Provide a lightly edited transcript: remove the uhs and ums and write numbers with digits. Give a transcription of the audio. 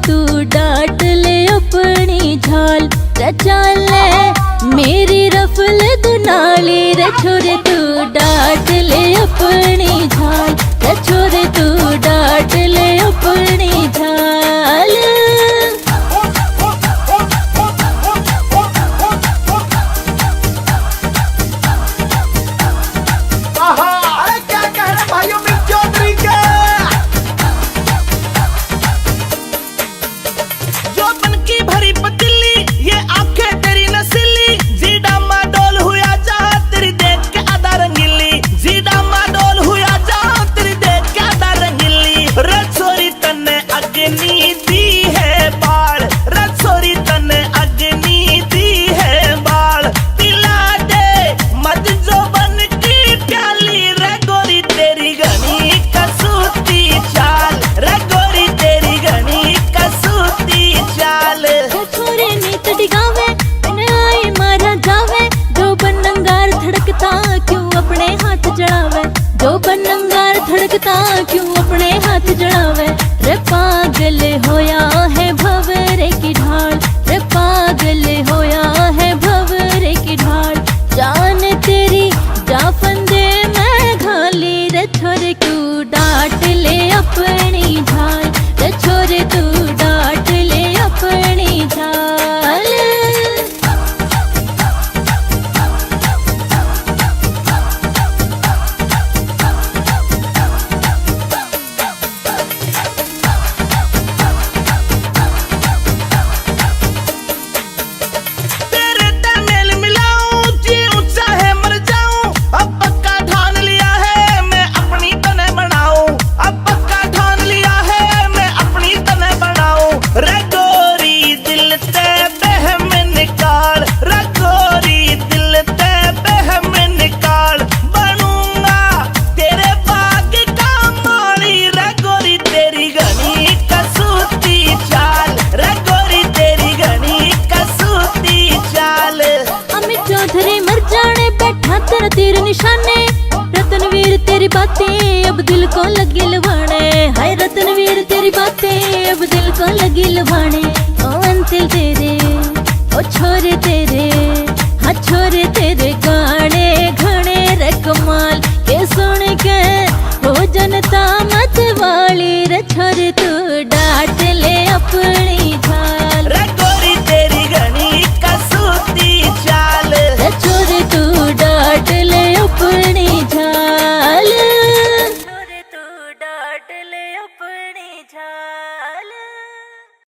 तू डांट ले अपनी झाल रे चाल ले मेरी रफल दुनाली रे छोरे तू डांट ले अपनी झाल रे छोरे तू डांट ले अपनी झाल। जो बनंगार धड़कता क्यों अपने हाथ जड़ावे रे पागल होया है भंवरे की ढाल रे पागल होया है भंवरे की ढाल जान तेरी जा फंदे मैं घाली रे छोरे तू डांट ले अपनी झाल रे छोरे तू डांट ले अपनी झाल। तेरा तीर निशाने रतनवीर तेरी बातें अब दिल को लगी लुभाने हाय रतनवीर तेरी बातें अब दिल को लगी लुभाने ओ अंतिल तेरे ओ छोरे तेरे हाँ छोरे तेरे गाने घने रे कमाल के सुन के हो जनता मत वाली रे छोरे तू डांट ले अपनी झाल रे गोरी तेरी घनी कसूती चाल रे छोरे तू डांट ले अपनी झाल छोरे तू डांट ले अपनी झाल।